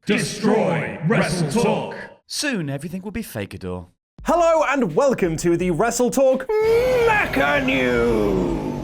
Destroy WrestleTalk. Soon everything will be Fakador. Hello and welcome to the WrestleTalk MECHANews.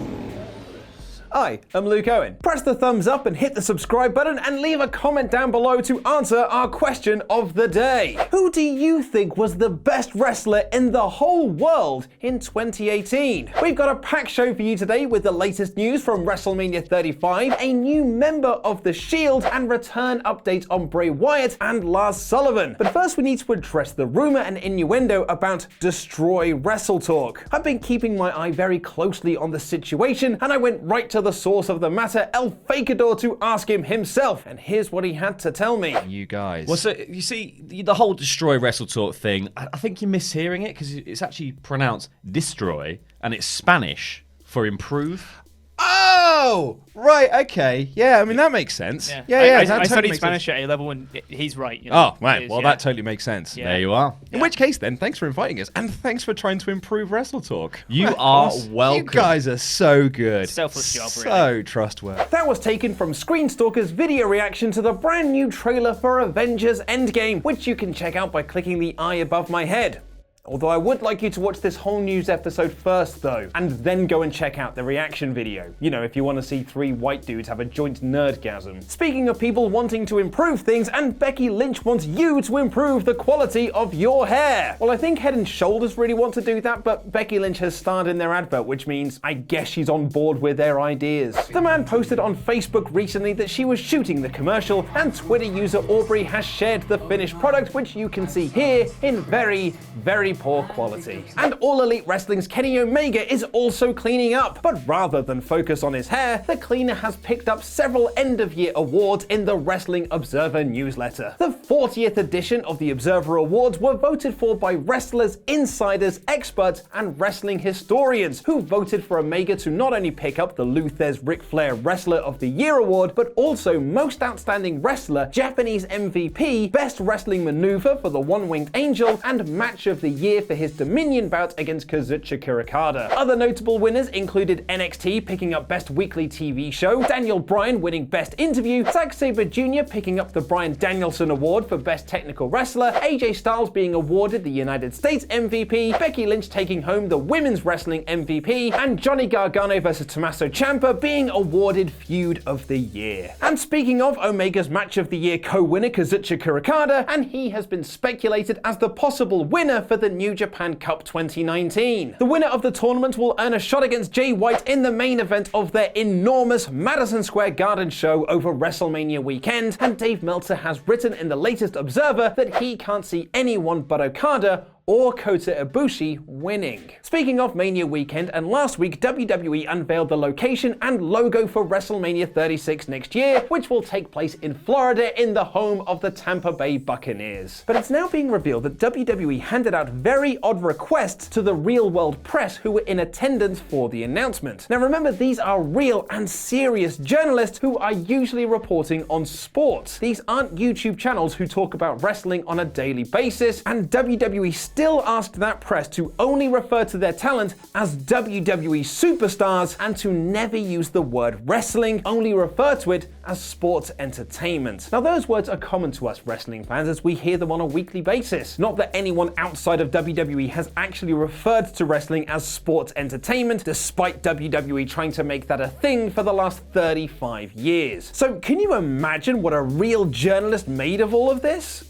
I am Luke Owen. Press the thumbs up and hit the subscribe button and leave a comment down below to answer our question of the day. Who do you think was the best wrestler in the whole world in 2018? We've got a packed show for you today with the latest news from WrestleMania 35, a new member of The Shield, and return updates on Bray Wyatt and Lars Sullivan. But first we need to address the rumor and innuendo about Destroy WrestleTalk. I've been keeping my eye very closely on the situation and I went right to the source of the matter, El Fakador, to ask him himself, and here's what he had to tell me. You guys. Well, so you see, the whole Destroy WrestleTalk thing, I think you're mishearing it because it's actually pronounced Destroy and it's Spanish for improve. Oh, right, okay. Yeah, I mean, that makes sense. Yeah, I studied Spanish at A-level and he's right. You Oh, know, right. Well, that totally makes sense. There you are. In which case, then, thanks for inviting us, and thanks for trying to improve WrestleTalk. You are welcome. You guys are so good. Selfless job, really. So trustworthy. That was taken from Screenstalker's video reaction to the brand new trailer for Avengers Endgame, which you can check out by clicking the eye above my head. Although I would like you to watch this whole news episode first though, and then go and check out the reaction video. You know, if you want to see three white dudes have a joint nerdgasm. Speaking of people wanting to improve things, and Becky Lynch wants you to improve the quality of your hair. Well, I think Head & Shoulders really want to do that, but Becky Lynch has starred in their advert, which means I guess she's on board with their ideas. The man posted on Facebook recently that she was shooting the commercial, and Twitter user Aubrey has shared the finished product, which you can see here in very, very poor quality. And All Elite Wrestling's Kenny Omega is also cleaning up, but rather than focus on his hair, the cleaner has picked up several end-of-year awards in the Wrestling Observer newsletter. The 40th edition of the Observer Awards were voted for by wrestlers, insiders, experts, and wrestling historians, who voted for Omega to not only pick up the Lou Thesz Ric Flair Wrestler of the Year award, but also Most Outstanding Wrestler, Japanese MVP, Best Wrestling Maneuver for the One-Winged Angel, and Match of the Year for his Dominion bout against Kazuchika Kurokawa. Other notable winners included NXT picking up Best Weekly TV Show, Daniel Bryan winning Best Interview, Zack Sabre Jr. picking up the Bryan Danielson Award for Best Technical Wrestler, AJ Styles being awarded the United States MVP, Becky Lynch taking home the Women's Wrestling MVP, and Johnny Gargano vs Tommaso Ciampa being awarded Feud of the Year. And speaking of Omega's Match of the Year co-winner Kazuchika Kurokawa, and he has been speculated as the possible winner for the New Japan Cup 2019. The winner of the tournament will earn a shot against Jay White in the main event of their enormous Madison Square Garden show over WrestleMania weekend, and Dave Meltzer has written in the latest Observer that he can't see anyone but Okada or Kota Ibushi winning. Speaking of Mania weekend, and last week WWE unveiled the location and logo for WrestleMania 36 next year, which will take place in Florida in the home of the Tampa Bay Buccaneers. But it's now being revealed that WWE handed out very odd requests to the real-world press who were in attendance for the announcement. Now remember, these are real and serious journalists who are usually reporting on sports. These aren't YouTube channels who talk about wrestling on a daily basis, and WWE still asked that press to only refer to their talent as WWE superstars and to never use the word wrestling, only refer to it as sports entertainment. Now those words are common to us wrestling fans as we hear them on a weekly basis. Not that anyone outside of WWE has actually referred to wrestling as sports entertainment, despite WWE trying to make that a thing for the last 35 years. So can you imagine what a real journalist made of all of this?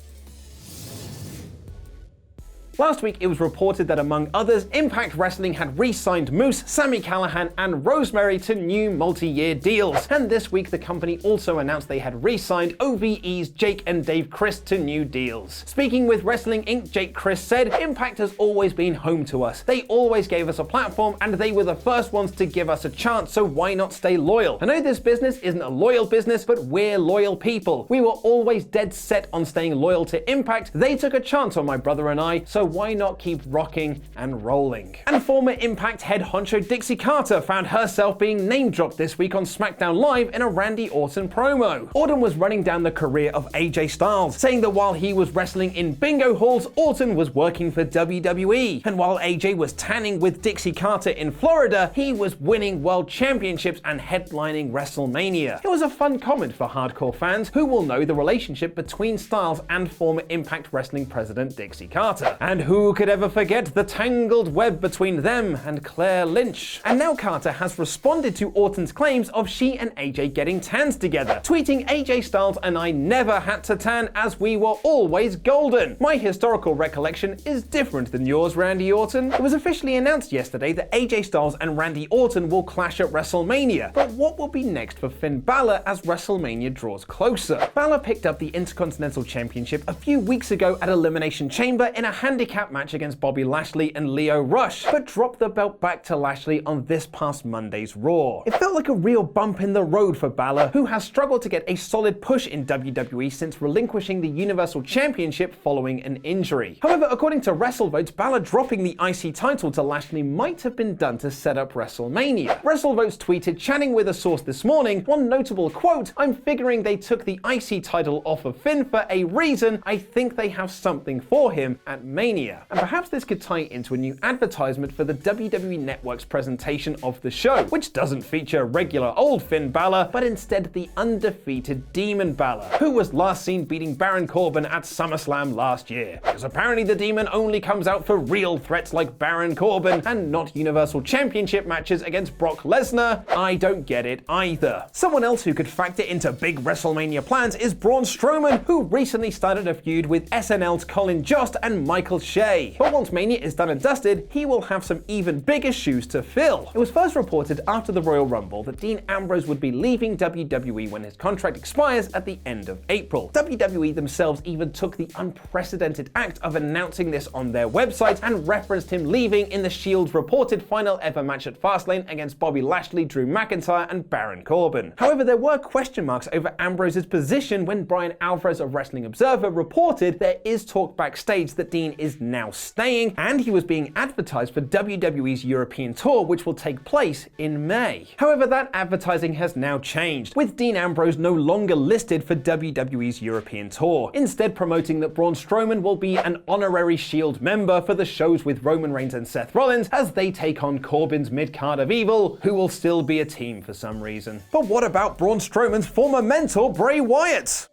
Last week, it was reported that among others, Impact Wrestling had re-signed Moose, Sami Callihan, and Rosemary to new multi-year deals. And this week, the company also announced they had re-signed OVE's Jake and Dave Crist to new deals. Speaking with Wrestling Inc., Jake Crist said, "Impact has always been home to us. They always gave us a platform, and they were the first ones to give us a chance, so why not stay loyal? I know this business isn't a loyal business, but we're loyal people. We were always dead set on staying loyal to Impact. They took a chance on my brother and I, so why not keep rocking and rolling? And former Impact head honcho Dixie Carter found herself being name-dropped this week on SmackDown Live in a Randy Orton promo. Orton was running down the career of AJ Styles, saying that while he was wrestling in bingo halls, Orton was working for WWE. And while AJ was tanning with Dixie Carter in Florida, he was winning world championships and headlining WrestleMania. It was a fun comment for hardcore fans who will know the relationship between Styles and former Impact Wrestling president Dixie Carter. And who could ever forget the tangled web between them and Claire Lynch? And now Carter has responded to Orton's claims of she and AJ getting tans together, tweeting, "AJ Styles and I never had to tan as we were always golden. My historical recollection is different than yours, Randy Orton." It was officially announced yesterday that AJ Styles and Randy Orton will clash at WrestleMania. But what will be next for Finn Balor as WrestleMania draws closer? Balor picked up the Intercontinental Championship a few weeks ago at Elimination Chamber in a handicap match against Bobby Lashley and Lio Rush, but dropped the belt back to Lashley on this past Monday's Raw. It felt like a real bump in the road for Balor, who has struggled to get a solid push in WWE since relinquishing the Universal Championship following an injury. However, according to WrestleVotes, Balor dropping the IC title to Lashley might have been done to set up WrestleMania. WrestleVotes tweeted, chatting with a source this morning, one notable quote, "I'm figuring they took the IC title off of Finn for a reason. I think they have something for him at Mania." And perhaps this could tie into a new advertisement for the WWE Network's presentation of the show, which doesn't feature regular old Finn Balor, but instead the undefeated Demon Balor, who was last seen beating Baron Corbin at SummerSlam last year. Because apparently the Demon only comes out for real threats like Baron Corbin and not Universal Championship matches against Brock Lesnar. I don't get it either. Someone else who could factor into big WrestleMania plans is Braun Strowman, who recently started a feud with SNL's Colin Jost and Michael Shea. But once Mania is done and dusted, he will have some even bigger shoes to fill. It was first reported after the Royal Rumble that Dean Ambrose would be leaving WWE when his contract expires at the end of April. WWE themselves even took the unprecedented act of announcing this on their website and referenced him leaving in the Shield's reported final ever match at Fastlane against Bobby Lashley, Drew McIntyre, and Baron Corbin. However, there were question marks over Ambrose's position when Brian Alvarez of Wrestling Observer reported there is talk backstage that Dean is now staying, and he was being advertised for WWE's European tour, which will take place in May. However, that advertising has now changed, with Dean Ambrose no longer listed for WWE's European tour, instead promoting that Braun Strowman will be an honorary Shield member for the shows with Roman Reigns and Seth Rollins as they take on Corbin's mid-card of evil, who will still be a team for some reason. But what about Braun Strowman's former mentor, Bray Wyatt?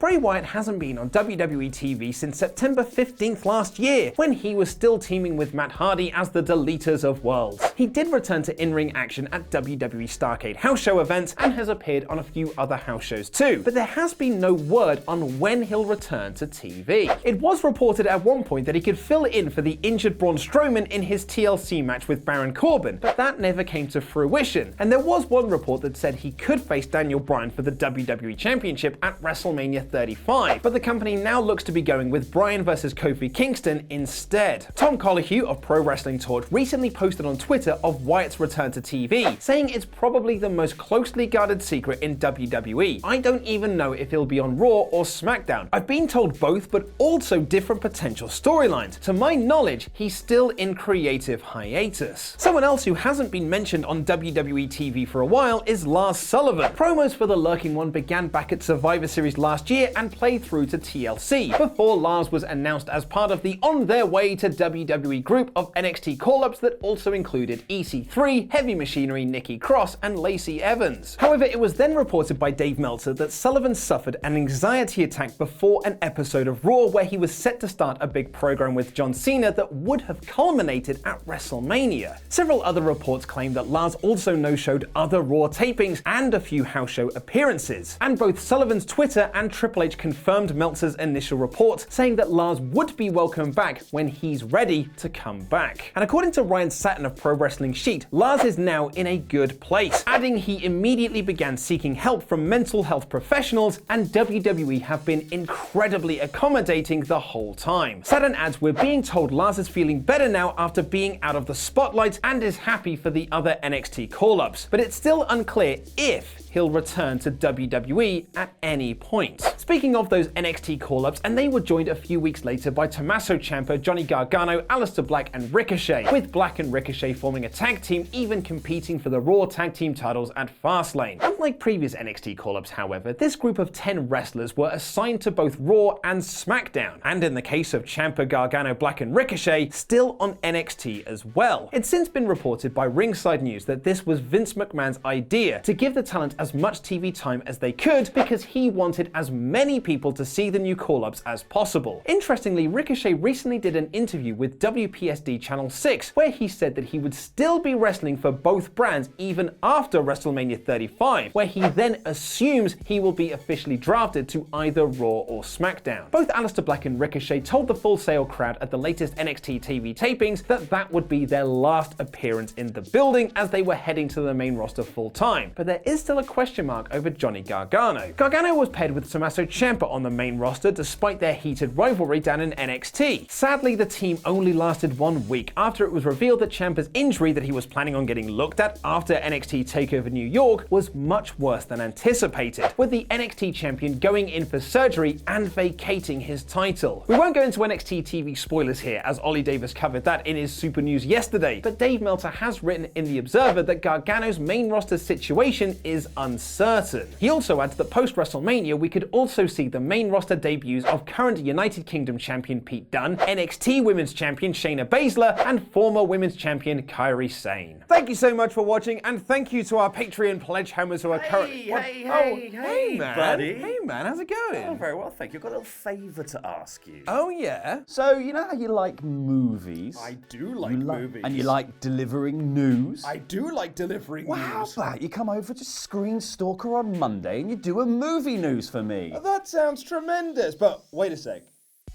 Bray Wyatt hasn't been on WWE TV since September 15th last year, when he was still teaming with Matt Hardy as the Deleters of Worlds. He did return to in-ring action at WWE Starrcade house show events and has appeared on a few other house shows too, but there has been no word on when he'll return to TV. It was reported at one point that he could fill in for the injured Braun Strowman in his TLC match with Baron Corbin, but that never came to fruition, and there was one report that said he could face Daniel Bryan for the WWE Championship at WrestleMania 35, but the company now looks to be going with Bryan versus Kofi Kingston instead. Tom Colohue of Pro Wrestling Torch recently posted on Twitter of Wyatt's return to TV, saying it's probably the most closely guarded secret in WWE. I don't even know if he'll be on Raw or SmackDown. I've been told both, but also different potential storylines. To my knowledge, he's still in creative hiatus. Someone else who hasn't been mentioned on WWE TV for a while is Lars Sullivan. Promos for The Lurking One began back at Survivor Series last year and played through to TLC, before Lars was announced as part of the on their way to WWE group of NXT call-ups that also included EC3, Heavy Machinery, Nikki Cross, and Lacey Evans. However, it was then reported by Dave Meltzer that Sullivan suffered an anxiety attack before an episode of Raw where he was set to start a big program with John Cena that would have culminated at WrestleMania. Several other reports claim that Lars also no-showed other Raw tapings and a few house show appearances, and both Sullivan's Twitter and Triple H confirmed Meltzer's initial report, saying that Lars would be welcome back when he's ready to come back. And according to Ryan Satin of Pro Wrestling Sheet, Lars is now in a good place, adding he immediately began seeking help from mental health professionals, and WWE have been incredibly accommodating the whole time. Satin adds, "We're being told Lars is feeling better now after being out of the spotlight and is happy for the other NXT call-ups, but it's still unclear if he'll return to WWE at any point." Speaking of those NXT call-ups, and they were joined a few weeks later by Tommaso Ciampa, Johnny Gargano, Aleister Black and Ricochet, with Black and Ricochet forming a tag team, even competing for the Raw Tag Team titles at Fastlane. Unlike previous NXT call-ups, however, this group of 10 wrestlers were assigned to both Raw and SmackDown, and in the case of Ciampa, Gargano, Black and Ricochet, still on NXT as well. It's since been reported by Ringside News that this was Vince McMahon's idea, to give the talent as much TV time as they could because he wanted as many people to see the new call-ups as possible. Interestingly, Ricochet recently did an interview with WPSD Channel 6 where he said that he would still be wrestling for both brands even after WrestleMania 35, where he then assumes he will be officially drafted to either Raw or SmackDown. Both Aleister Black and Ricochet told the Full Sail crowd at the latest NXT TV tapings that that would be their last appearance in the building as they were heading to the main roster full time. But there is still a question mark over Johnny Gargano. Gargano was paired with Tommaso Ciampa on the main roster despite their heated rivalry down in NXT. Sadly, the team only lasted 1 week after it was revealed that Ciampa's injury that he was planning on getting looked at after NXT TakeOver New York was much worse than anticipated, with the NXT champion going in for surgery and vacating his title. We won't go into NXT TV spoilers here, as Ollie Davis covered that in his Super News yesterday, but Dave Meltzer has written in The Observer that Gargano's main roster situation is uncertain. He also adds that post-WrestleMania we could also see the main roster debuts of current United Kingdom champion Pete Dunne, NXT Women's Champion Shayna Baszler, and former Women's Champion Kairi Sane. Thank you so much for watching, and thank you to our Patreon pledge homers who are currently... Hey, man. buddy. Hey, man, how's it going? Oh, very well, thank you. I've got a little favour to ask you. Oh, yeah? So, you know how you like movies? I do like movies. And you like delivering news? I do like delivering Well, how news. about you come over to Screen Stalker on Monday and you do a movie news for me? That sounds tremendous, but wait a sec.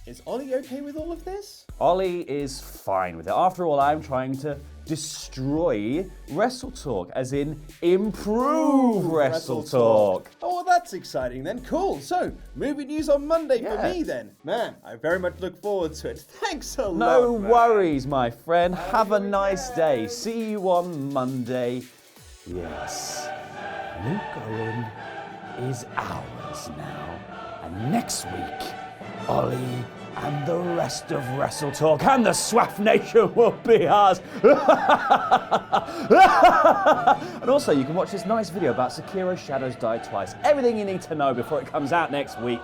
Is Ollie okay with all of this? Ollie is fine with it. After all, I'm trying to destroy WrestleTalk, as in improve WrestleTalk. Oh, well, that's exciting then. Cool. So, movie news on Monday for me then. Man, I very much look forward to it. Thanks a lot. No man. worries, my friend. Have a nice day. See you on Monday. Yes, Luke Owen is ours now. And next week, Ollie and the rest of WrestleTalk and the SWAF Nation will be ours. And also, you can watch this nice video about Sekiro Shadows Die Twice. Everything you need to know before it comes out next week.